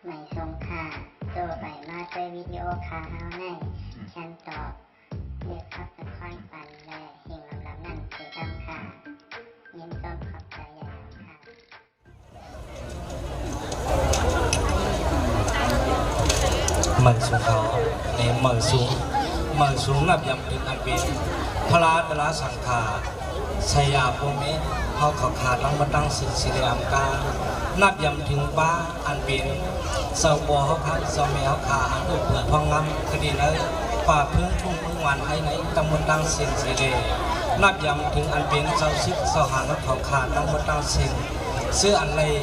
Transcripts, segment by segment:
ไม่ทรงค่าตัวใบมาด้วยวิดีโอคาเฮาในฉันตอบเลือกขับตะค่อยปันและเฮงลำนั่นเสียดำค่ะยินต้นขอบใจใหญ่ค่ะมันสูงเขาในมันสูงนับยำถึงอันเป็นพระราชสังฆาชยาภูมิเขาขขาดตั้งมาตั้งสิริอัมกานับยำถึงป้าอันเป็นเสาบัวเขาขาเสาแมวขาอันเปลือกพองงามคดีเลยป่าพื้นทุ่งพึ่งวันให้ในตำบลตั้งเสียงสิรินับยำถึงอันเป็นเสาชิดเสาหานเขาขาดตั้งมาตั้งเสียงเสื้ออันเลย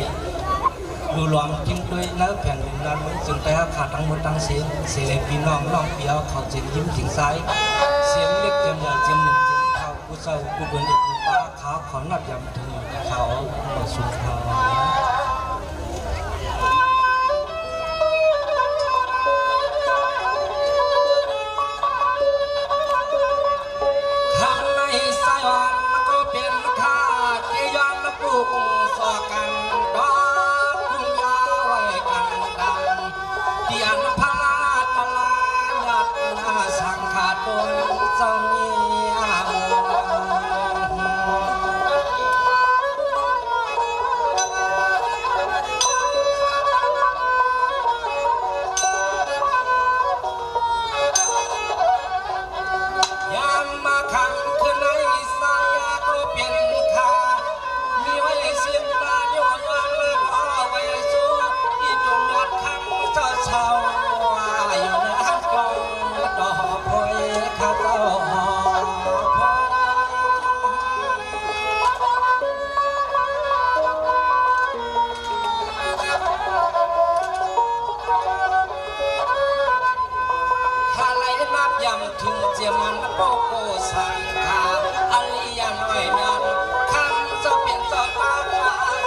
ดูหลวงจิ้งด้วยเนื้อแผ่นดินนั้นมึงจึงแต่ขาดทั้งหมดทั้งเสียงเสียงพี่น้องน้องเปียวเขาจึงยิ้มถึงซ้ายเสียงเล็กเจียมหนึ่งเจียมเขากูเศร้ากูเบื่อเด็กกูป้าเขาขอนับยำถึงเขาสุนทรข้างในสายวันก็เป็นข้าที่ยอมละปลูกสอกันดอกสังขาดนเจ้านี้ยามมาขังขึ้นในสายก็เป็นข้ามีไว้เสียงตาโยนวันเลยขอไว้สู้ที่จงยอดขังเจ้าเช่าอยู่ในห้างกองดอกพอยข้าเจ้าหอพอข้าไหลนับยำถึงเจียมันโปโกสังคาอริยน้อยนั้นคำจะเป็นต่อตา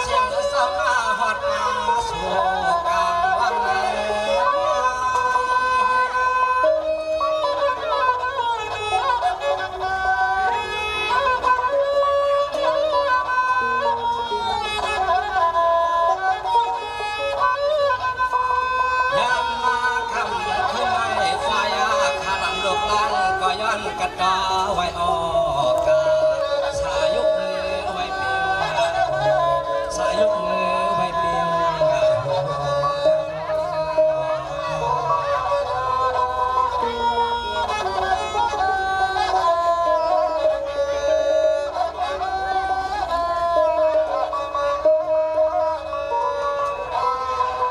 เสียงเสาหน้าหอดมาสู่กลางวันกระต่ายไว้ออกกาสายุกมือไว้เปียงสายุกมือไว้เปียง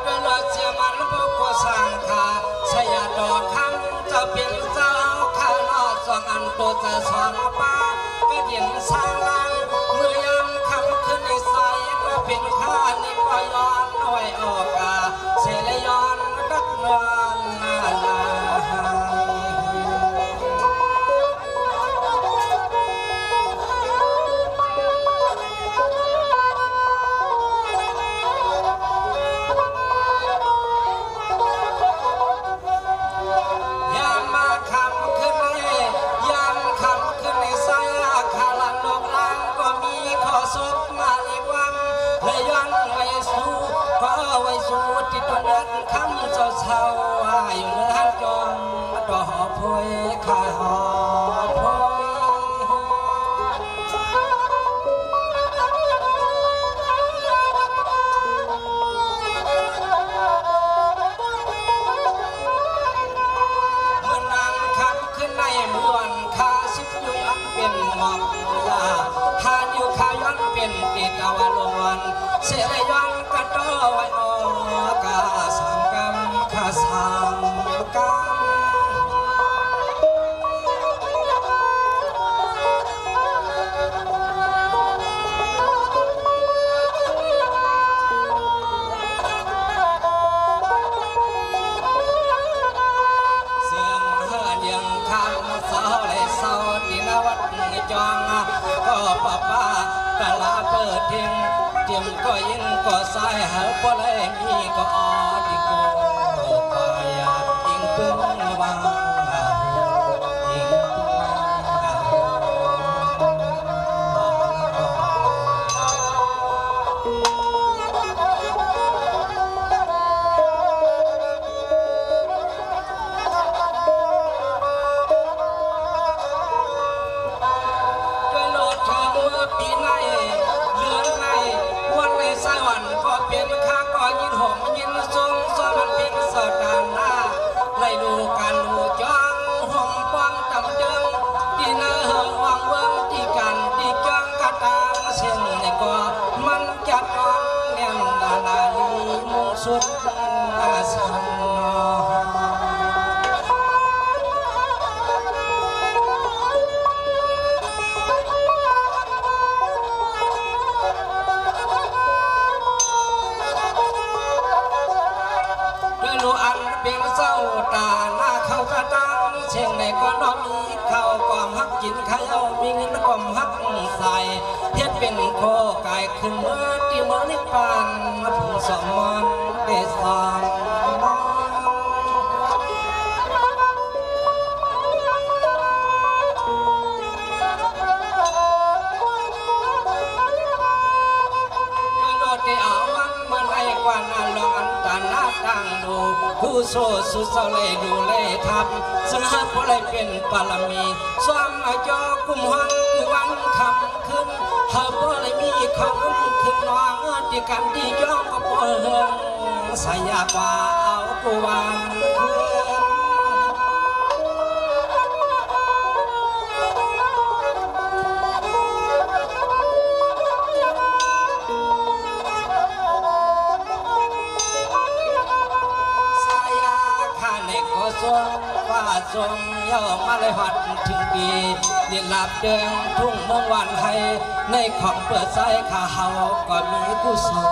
เวลาเสียมันพบก็สังขาชยาดอกคำจะเป็นเจ้าสองอันตัวจะสองป้าก็เย็นสร้างลังเมื่อยามคำขึ้นในใสก็เป็นข้านี่ก็ย้อนเอาไว้ออกกาเสลย้อนดักนอนนาลายามมาคำขึ้นสุดมาในวันเลยย้อนไว้สู้ก็ไว้สู้ที่ตัวนั้นคำเจ้าเช่าอยู่เนื้อจอมดอกพวยข้าหอพวยเมื่อนางคำขึ้นในมวนข้าสิบยุยอันเป็นหมอกยาหาอยู่ข้าย้อนเป็นติดอวลวนเสียย้อนกระโดดไว้ออกาสามกำข้าสามกำเสื่อมเฮือนยังคำเศร้าเลยเศร้าที่นวัดจองก็ป้าป้าตลาเปิดทิ้งเจียมก็ยิงก็สายหาก็เลยมีก็อดีโกไปยิงพึ่งวางยิง สุดสันเป็นเศร้าตาหน้าเขากระตังเชียงในก็น้อมมีเขาก่อมฮักกินข้าวมีเงินก่อมฮักใส่เฮ็ดเป็นโคกายขึ้นเมื่อที่เมื่อนิพพานมาถึงสมมันได้สองกว่านั้นลองอันตาหน้าตั้งดูผู้โซสุดเสลดูเลยทำซึ่งหากผู้ใดเป็นปรมีสวามอาจอกุมหังกุวันคำขึ้นหากผู้ใดมีคำขึ้นน้องที่กันที่ย่องก็ผู้เฮืองสายาว่าเอากุวันขึ้นว่าทรงย่อมาเลยหัดถึงปีเดียนลับเดินทุ่งเมืองวันไทยในของเปิดใจข้าเฮาก็มีผู้สูง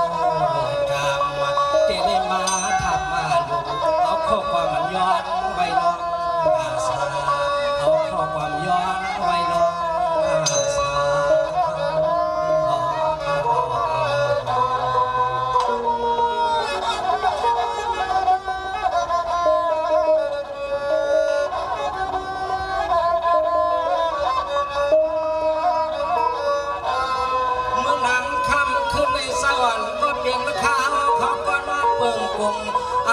กามเตได้มาทับมาดูเอาข้อความมันย้อนไว้ลองอาสาเอาข้อความย้อนไว้ลองอาสา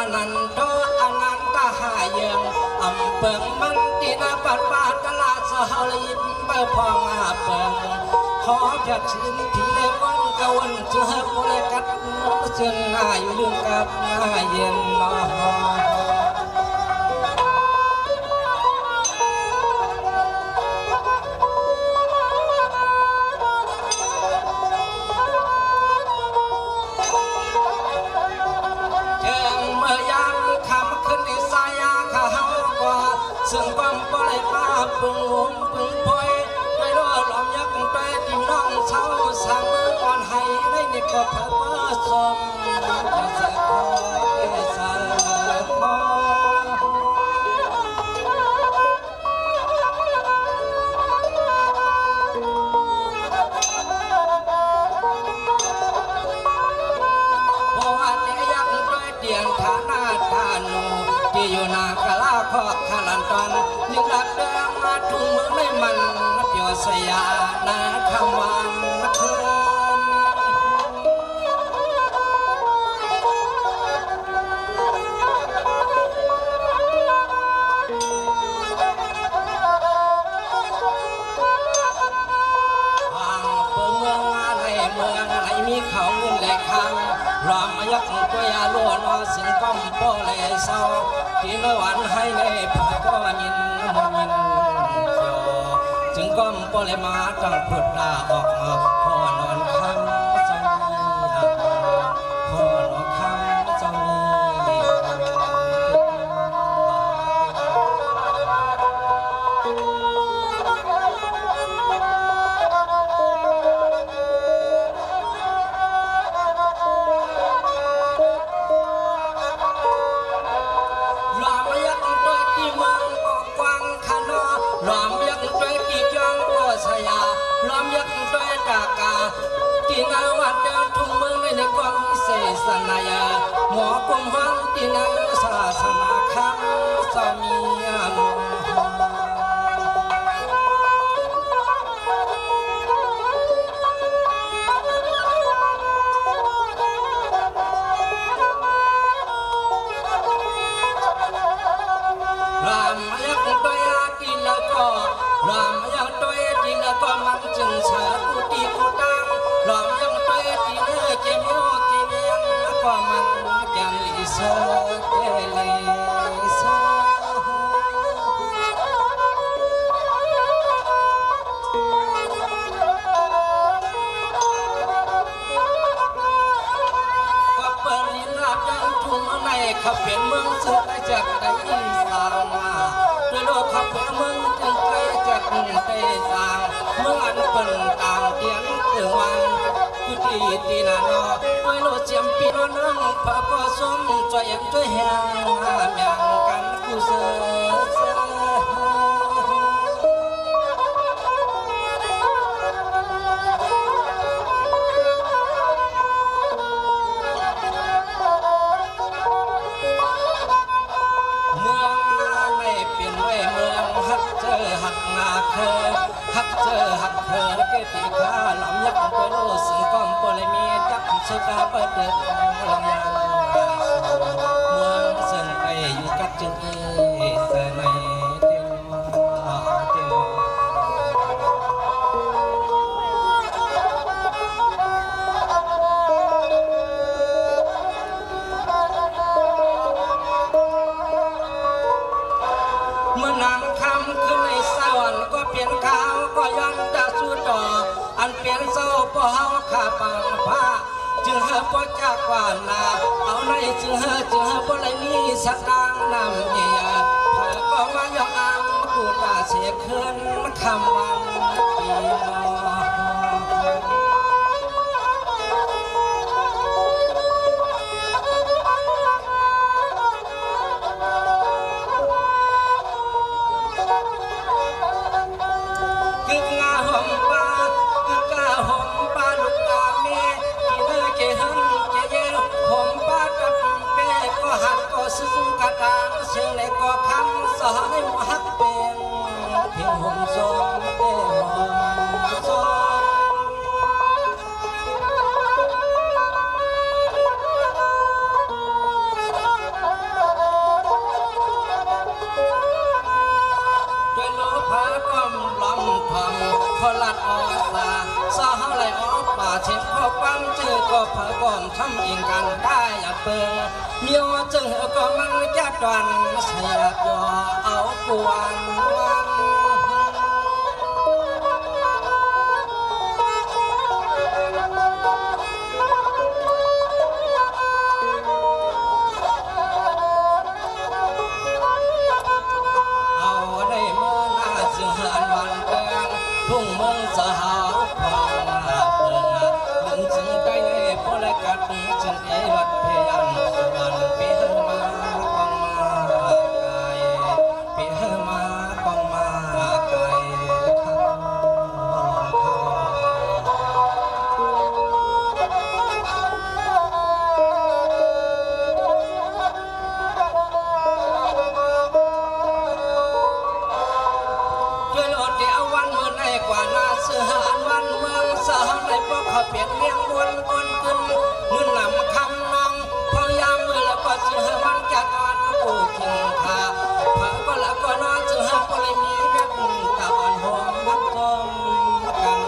อนันโตอนันตหาเยิงอำเปิงมันตีนาปัดปาตลาดสหลิมเปิงพองอาเปิงขอจัดชินที่เลวันกวนเจือโมเลกัดเจือนหน้าอยู่ลืมกับหน้าเย็นนอซึ่งความปล่อยมาปึงหงปึงปล่อยไปรอหลอมยักษ์ไปที่น้องเช้าสั่งมือก่อนให้ได้ในกระเพาะสมจะเสกคอเสกคอเพราะว่าจะยักษ์ไปเตียนฐานาฐานูที่อยู่นากะลาขอบขลันตอนยิ่งรักเดิมมาทุ่งเมืองไม่มันนับโยสยานาคำวันนักเพื่อนห่างเปิงเมืองอะไรเมืองอะไรมีเขาเงินแหลกคำรอมยักษ์ตัวยาล้วนว่าสิ่งก้อมโป้เลยเศร้าที่นวันให้เลยผ่าก็ยินมยินโยจึงก้อมโป้เลยมาตั้งพุทธาออกมาพ่อนอนคำจะมีพ่อนอนคำจะมีล้อมยักษ์ด้วยกากาที่นาวัดเดินทุ่งเมืองในความเสสนายาหมอกลมห้องที่นาศาสนาคำสามีมรามยักษ์ด้วยที่ละก็รามยักษ์ด้วยที่ละก็มันจึงเฉดกุฏิกุตังรามยักษ์ด้วยที่เนื้อเจมโยเจเมียนก็มันแก่ลิเซเกลิเซก็เปิดลิ้นรับยัง สูงในขับเปลี่ยนเมืองซึ่งได้จากได้สร้างมาด้วยโลกขับเปลี่ยนเมืองจึงได้จากได้สร้างเมืองอันเป็นต่างเตียนถึงวันกุฏิตีนานอด้วยโลกเจียมปีนนั่งพระก็สมจอยยังช่วยแห่งแม่งกันกุศลหักนาเคยหักเจอหักเคยและเกติข้าหลำยักษ์ไปโลสิงก้อมปลมีจักเชกาเปิดเดือดลำยังเมืองเส้นไปอยู่กับจึงเอเสนเตียวเมื่อนางคำขึ้นในสวรรค์ก็เปลี่ยนขาวก็ย้อนจะสู้ต่ออันเปลี่ยนเศร้าพอเฮาขาปังผ้าจึงเฮาก็จากกว่านาเอาในจึงเฮาบ่เลยมีสักดังนำเมียเธอก็มาย่องอังกูตาเสียคืนคำวันปีนอซึ่งกระตางเสียงเล็กก็คำสอนให้หักเป็นเพียงห่มทรงเอ๋ห่มทรงด้วยโลภะก้มลำพังพอลัดออกตาสาวไหลออกป่าเช่นพอปั้มเจอก็เผยก่อนทำเองกันได้อย่าเปิงเมียวจึงก็มันจะดวนเสียบย่อเอากวนวันเอาได้เมื่อหน้าจึงหันวันเกินทุ่งเมืองสาวพองมาเปิงลึงจึงใกล้เลยพอเลยกัดจึงเอวัดเพียงวันเปียมากองมาไกลเปียมากองมาไกลเข้าด้วยโลดเดียววันเมื่อในกว่านาเสืออันวันเมืองสาวในพวกเขาเปลี่ยนเลี้ยงวนขึ้นเงินนำคำนองพอยามมือแล้วก็เสือมันจะนอนกูทิ้งขาพาก็แล้วก็นอนเสือก็เลยมีเบ็ดตะวันหงมัดจมกัน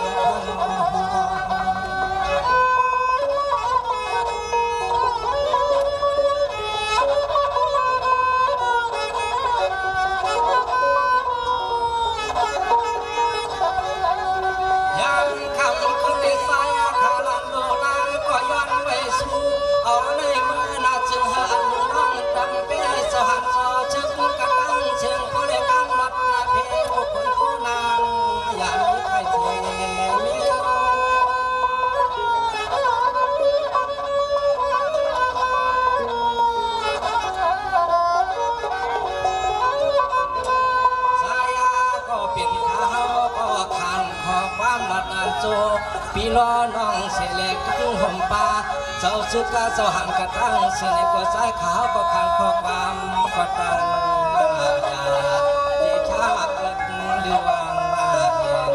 ยามคำขึ้นในสายขาลันโดลางก็ย้อนไปสู่เอาในมือนาจึงหันน้องดำเป้สหันซอชึกกระตั้งเชิงผู้เลี้ยงกันหมดนาเพผู้คนผู้นางอย่ามีใครเสียเมียสายาก็เป็นเขาก็ขันขอความรัดอันโจพี่น้องน้องเสล็กถึงห่มป่าเจ้าสุดกาเจ้าหันกระตั้งเสล็กก็สายขาวก็ขันขอความกดดันที่ชาเกิดหรือวังมาเย็น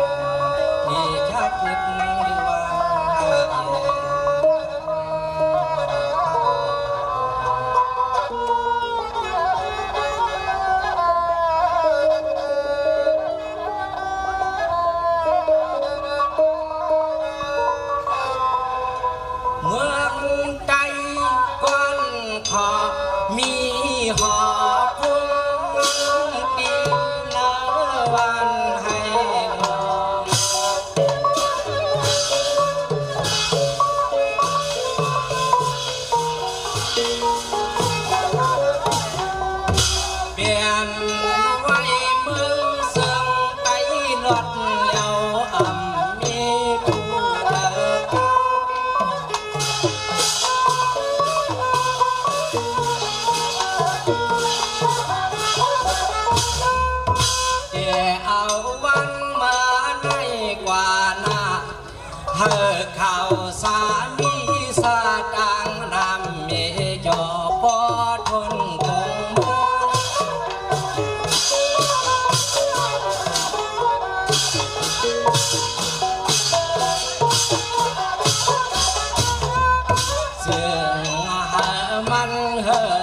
ที่ชาเกิดหรือวังมาเย็น เ เฮอข่าวสามีสาดังนำเมยอปอทนคงมองซึ่งหามันเฮอ